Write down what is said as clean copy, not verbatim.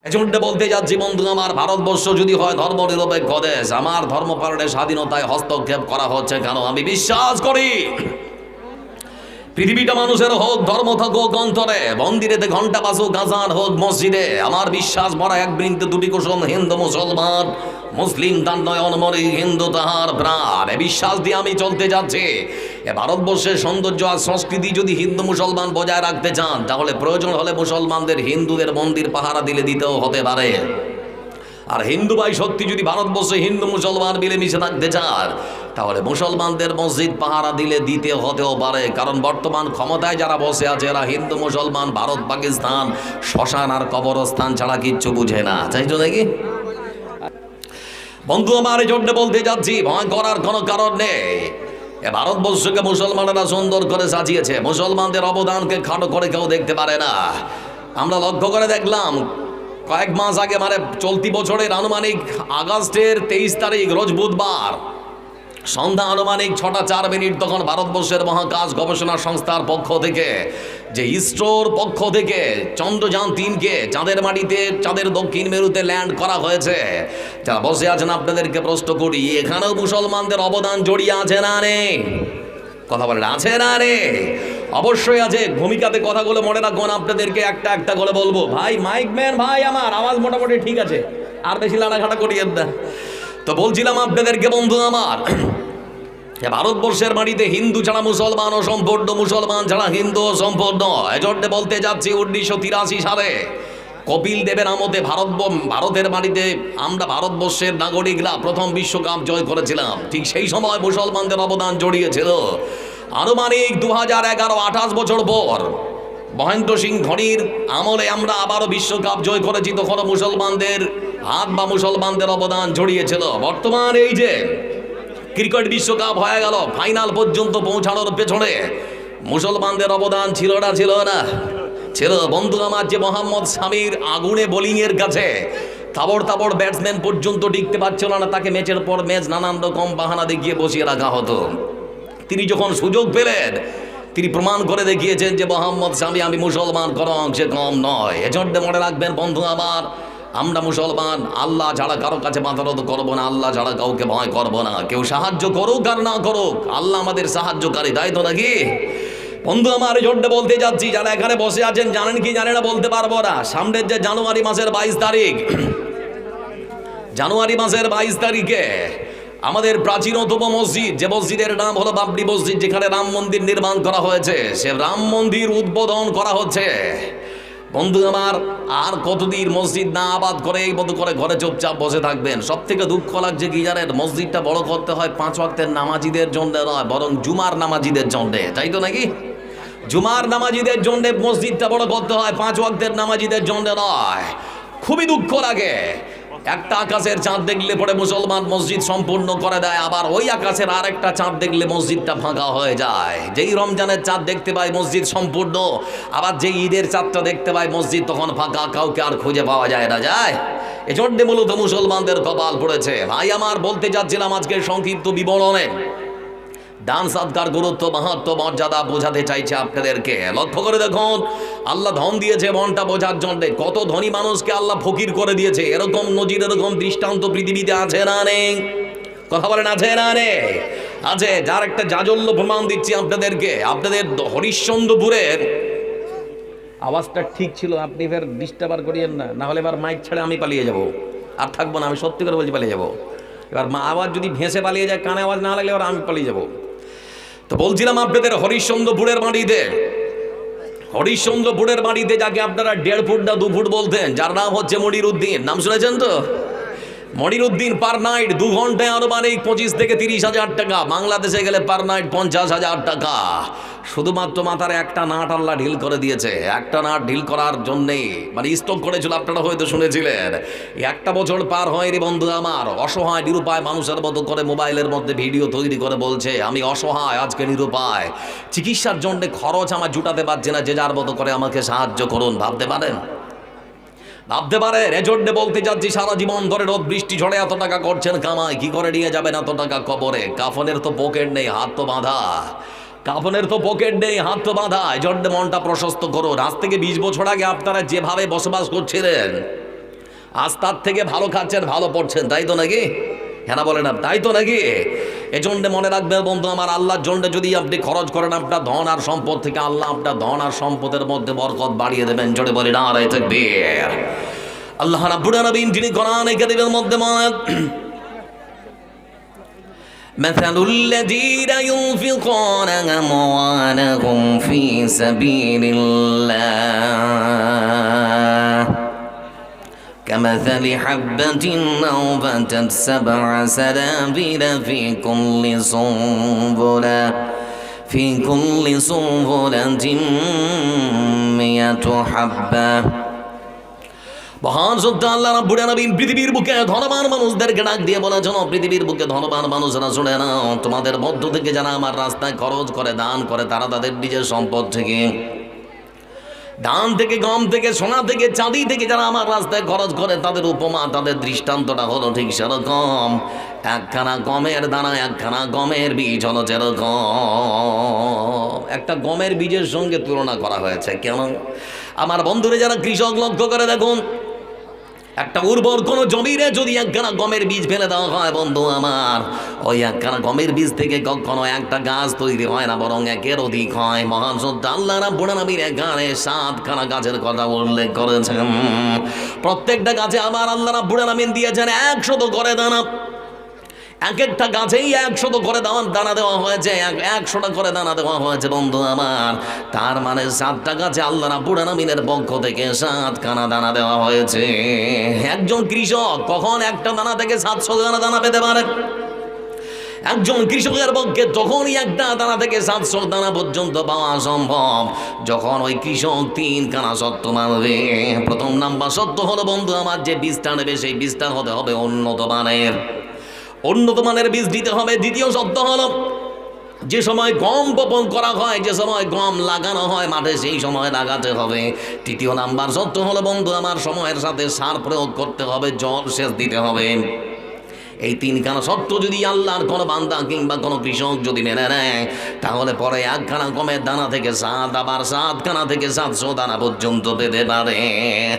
এজন্য বলতে যাচ্ছি বন্ধু আমার, ভারতবর্ষ যদি হয় ধর্ম নিরপেক্ষ দেশ, আমার ধর্ম পালনের স্বাধীনতায় হস্তক্ষেপ করা হচ্ছে কেন? আমি বিশ্বাস করি পৃথিবীটা মানুষের হোক, ধর্ম থাকুক অন্তরে, মন্দিরেতে ঘন্টা বাজুক, আজান হোক মসজিদে, আমার বিশ্বাস ভরা এক বৃন্তে দুটি কুসুম, হিন্দু মুসলমান, মুসলিম তার নয়ন মরি, হিন্দু তাহার প্রাণ। এ বিশ্বাস দিয়ে আমি চলতে যাচ্ছি। এ ভারতবর্ষের সৌন্দর্য আর সংস্কৃতি যদি হিন্দু মুসলমান বজায় রাখতে চান, তাহলে প্রয়োজন হলে মুসলমানদের হিন্দুদের মন্দির পাহারা দিতেও হতে পারে। আর হিন্দু ভাই সত্যি যদি ভারতবর্ষে হিন্দু মুসলমান মিলেমিশে থাকতে চান, তাহলে মুসলমানদের মসজিদ পাহারা দিতে হতেও পারে। কারণ বর্তমান ক্ষমতায় যারা বসে আছে এরা হিন্দু মুসলমান, ভারত পাকিস্তান, শ্মশান আর কবরস্থান ছাড়া কিচ্ছু বুঝে না। চাইছো নাকি বন্ধু আমার? এই জন্য বলতে যাচ্ছি, ভয় করার কোনো কারণ নেই। এ ভারতবর্ষকে মুসলমানেরা সুন্দর করে সাজিয়েছে, মুসলমানদের অবদানকে খাটো করে কেউ দেখতে পারে না। আমরা লক্ষ্য করে দেখলাম কয়েক মাস আগে, মানে চলতি বছরের আনুমানিক আগস্টের 23 তারিখ রোজ বুধবার সন্ধ্যা আনুমানিক 6টা 4 মিনিট, তখন ভারতবর্ষের মহাকাশ গবেষণা সংস্থার পক্ষ থেকে, যে ইসরোর পক্ষ থেকে চন্দ্রযান 3কে চাঁদের মাটিতে, চাঁদের দক্ষিণ মেরুতে ল্যান্ড করা হয়েছে। যারা বসে আছেন আপনাদেরকে প্রশ্ন করি, এখানেও মুসলমানদের অবদান জড়িয়ে আছে না রে? কথা বলেন, আছে না রে? অবশ্যই আছে। ভূমিকাতে কথাগুলো মনে রাখুন, আপনাদেরকে একটা একটা করে বলবো। ভাই মাইক ম্যান ভাই, আমার আওয়াজ মোটামুটি ঠিক আছে, আর বেশি লাড়াঘাটা করিয়েন না। তো বলছিলাম আপনাদেরকে বন্ধু আমার, ভারতবর্ষের মাটিতে হিন্দু ছাড়া মুসলমান অসম্পূর্ণ, মুসলমান ছাড়া হিন্দু অসম্পূর্ণ। এজন্য বলতে যাচ্ছি 1983 সালে কপিল দেবের আমতে ভারতের মাটিতে আমরা ভারতবর্ষের নাগরিকরা প্রথম বিশ্বকাপ জয় করেছিলাম। ঠিক সেই সময় মুসলমানদের অবদান জড়িয়েছিল। আনুমানিক 2011-28 বছর পর মহেন্দ্র সিং ধোনির আমলে আমরা আবারও বিশ্বকাপ জয় করেছি, তখন মুসলমানদের হাত বা মুসলমানদের অবদান জড়িয়েছিল। বর্তমান এই যে ক্রিকেট বিশ্বকাপ হয়ে গেল, ফাইনাল পর্যন্ত পৌঁছানোর পেছনে মুসলমানদের অবদান ছিল না? ছিল বন্ধু আমার। যে মোহাম্মদ শামির আগুনে বোলিংয়ের কাছে তাবড় ব্যাটসম্যান পর্যন্ত টিকতে পারছিল না, তাকে ম্যাচের পর ম্যাচ নানান রকম বাহানা দেখিয়ে বসিয়ে রাখা হতো। তিনি যখন সুযোগ পেলেন, তিনি প্রমাণ করে দেখিয়েছেন যে মোহাম্মদ শামি, আমি মুসলমান কোনো অংশে কম নয়। এজন্য মনে রাখবেন বন্ধু আমার, আমরা মুসলমান, আল্লাহ ছাড়া কারো কাছে মাথারত করবো না, আল্লাহ ছাড়া কাউকে ভয় করবো না। কেউ সাহায্য করুক আর না করুক, আল্লাহ আমাদের সাহায্যকারী, তাই তো নাকি বন্ধু আমার? এই জন্য বলতে যাচ্ছি, যারা এখানে বসে আছেন জানেন কি জানে না বলতে পারবো না, সামনের যে জানুয়ারি মাসের 22 তারিখ, জানুয়ারি মাসের 22 তারিখে আমাদের প্রাচীনতম মসজিদ, যে মসজিদের নাম হলো বাবরি মসজিদ, যেখানে রাম মন্দির নির্মাণ করা হয়েছে, সে রাম মন্দির উদ্বোধন করা হচ্ছে। বন্ধু আমার, আর কতদিন মসজিদ না আবাদ করে এই মতো করে ঘরে চুপচাপ বসে থাকবেন? সব থেকে দুঃখ লাগছে কি জানেন, মসজিদটা বড় করতে হয় 5 ওয়াক্তের নামাজিদের জন্য নয়, বরং জুমার নামাজিদের জন্য, তাই তো নাকি? জুমার নামাজিদের জন্য মসজিদটা বড় করতে হয়, 5 ওয়াক্তের নামাজিদের জন্য নয়। খুবই দুঃখ লাগে। একটা আকাশের চাঁদ দেখলে পরে মুসলমান মসজিদ সম্পূর্ণ করে দেয়, আবার ওই আকাশের আর একটা চাঁদ দেখলে মসজিদটা ফাঁকা হয়ে যায়। যেই রমজানের চাঁদ দেখতে পায় মসজিদ সম্পূর্ণ, আবার যেই ঈদের চাঁদটা দেখতে পায় মসজিদ তখন ফাঁকা, কাউকে আর খুঁজে পাওয়া যায় না। এজন্য মূলত মুসলমানদের কপাল পড়েছে। ভাই আমার, বলতে যাচ্ছিলাম আজকের সংক্ষিপ্ত বিবরণে দান সদকার গুরুত্ব, মাহাত্ম্য, মর্যাদা বোঝাতে চাইছে আপনাদেরকে। লক্ষ্য করে দেখুন, আল্লাহ ধন দিয়েছে মনটা বোঝার জন্য। কত ধনী মানুষকে আল্লাহ ফকির করে দিয়েছে, এরকম নজির, এরকম দৃষ্টান্ত পৃথিবীতে আছে না নেই? কথা বলেন, আছে না নেই? আছে। যার একটা জাজল্য প্রমাণ দিচ্ছি আপনাদেরকে। আপনাদের হরিশ্চন্দ্রপুরের আওয়াজটা ঠিক ছিল, আপনি ফের ডিস্টার্ব করিয়েন না, না হলে এবার মাইক ছেড়ে আমি পালিয়ে যাব, আর থাকবো না। আমি সত্যি করে বলছি, পালিয়ে যাব। এবার আওয়াজ যদি ভেসে পালিয়ে যায়, কানে আওয়াজ না লাগলে এবার আমি পালিয়ে যাব। তো বলছিলাম আপনাদের হরিশ্চন্দ্রপুরের মাটিতে যাকে আপনারা 1.5 ফুট না 2 ফুট বলতেন, যার নাম হচ্ছে মনির উদ্দিন। নাম শুনেছেন তো? মনির উদ্দিন পার নাইট 2 ঘন্টায় আনুমানিক 25 থেকে 30 হাজার টাকা, বাংলাদেশে গেলে পার নাইট 50 হাজার টাকা। শুধুমাত্র মাথার একটা নাট আল্লাহ ঢিল করে দিয়েছে। একটা নাট ঢিল করার জন্যেই, মানে স্টক করেছিল, আপনারা হয়তো শুনেছিলেন। একটা বছর পার হয়নি বন্ধু আমার, অসহায় নিরুপায় মানুষের মতো করে মোবাইলের মধ্যে ভিডিও তৈরি করে বলছে, আমি অসহায়, আজকে নিরুপায়, চিকিৎসার জন্য খরচ আমার জুটাতে পারছে না, যে যার মতো করে আমাকে সাহায্য করুন। ভাবতে পারেন? এজন্য বলতে যাচ্ছি, সারা জীবন ধরে রোদ বৃষ্টি ঝড়ে এত টাকা করছেন কামাই, কি করে নিয়ে যাবেন এত টাকা কবরে? কাফনের তো পকেট নেই, হাত তো বাঁধা। এজন্য মনটা প্রশস্ত করুন। আজ থেকে 20 বছর আগে আপনারা যেভাবে বসবাস করছিলেন, আজ তার থেকে ভালো খাচ্ছেন, ভালো পড়ছেন, তাই তো নাকি? হ্যাঁ বলে না, তাই তো নাকি? এজন্য মনে রাখবেন বন্ধু আমার, আল্লাহর জন্য যদি আপনি খরচ করেন আপনার ধন আর সম্পদ থেকে, আল্লাহ আপনার ধন আর সম্পদের মধ্যে বরকত বাড়িয়ে দেবেন। জোরে বলি নারায়ে তাকবীর। আল্লাহ রাব্বুল আলামিন যিনি কোরআনে কারীমের মধ্যে বলেন, মাসালুল লাযীনা ইউনফিকুনা আমওয়ালাহুম ফী সাবিলিল্লাহ কামাসালি হাববাতিন আনবাতাত সাবআ সানাবিলা ফী কুল্লি সুনবুলাতিন মিয়াতু হাব্বা। মহান যোদ্ধা আল্লাহ রাব্বুল আলামিন পৃথিবীর বুকে ধনবান মানুষদেরকে ডাক দিয়ে বলেছেন, পৃথিবীর বুকে ধনবান মানুষরা শুনে নাও, তোমাদের মধ্য থেকে যারা আমার রাস্তায় খরচ করে, দান করে, তারা তাদের নিজের সম্পদ থেকে, দান থেকে, গম থেকে, সোনা থেকে, চাঁদি থেকে যারা আমার রাস্তায় খরচ করে, তাদের উপমা, তাদের দৃষ্টান্তটা হলো ঠিক সেরকম একখানা গমের দানা, একখানা গমের বীজ হলো যেরকম। একটা গমের বীজের সঙ্গে তুলনা করা হয়েছে। কেন? আমার বন্ধুরা যারা কৃষক, লক্ষ্য করে দেখুন, একটা উর্বর কোনো জমিরে যদি একখানা গমের বীজ ফেলে দেওয়া হয় বন্ধু আমার, ওই একখানা গমের বীজ থেকে কখনো একটা গাছ তৈরি হয় না, বরং একের অধিক হয়। মহান যোদ্ধা আল্লাহ রাব্বুল আলামিন এখানে 7খানা গাছের কথা উল্লেখ করেছেন। প্রত্যেকটা গাছে আমার আল্লাহ রাব্বুল আলামিন দিয়েছেন 100 করে দানা। এক একটা গাছেই 100 করে দানা দেওয়া হয়েছে, 100টা করে দানা দেওয়া হয়েছে বন্ধু আমার। তার মানে 7টা গাছে আল্লাহ রাব্বুল আলামিনের পক্ষ থেকে 7খানা দানা দেওয়া হয়েছে। একজন কৃষক কখন একটা দানা থেকে 700 দানা পেতে পারে? একজন কৃষকের পক্ষে তখনই একটা দানা থেকে 700 দানা পর্যন্ত পাওয়া সম্ভব যখন ওই কৃষক 3খানা শর্ত মানবে। প্রথম নাম্বার শর্ত হলো বন্ধু আমার, যে বীজটা নেবে সেই বীজটা হতে হবে উন্নত মানের বীজ দিতে হবে। দ্বিতীয় শর্ত হলো, যে সময় গম বপন করা হয়, যে সময় গম লাগানো হয় মাঠে, সেই সময় লাগাতে হবে। তৃতীয় নাম্বার শর্ত হলো বন্ধু আমার, সময়ের সাথে সার প্রয়োগ করতে হবে, জল সেচ দিতে হবে। এই 3খানা শর্ত যদি আল্লাহর কোনো বান্দা কিংবা কোনো কৃষক যদি মেনে নেয়, তাহলে পরে 1খানা গমের দানা থেকে 7, আবার 7খানা থেকে 700 দানা পর্যন্ত পেতে পারে।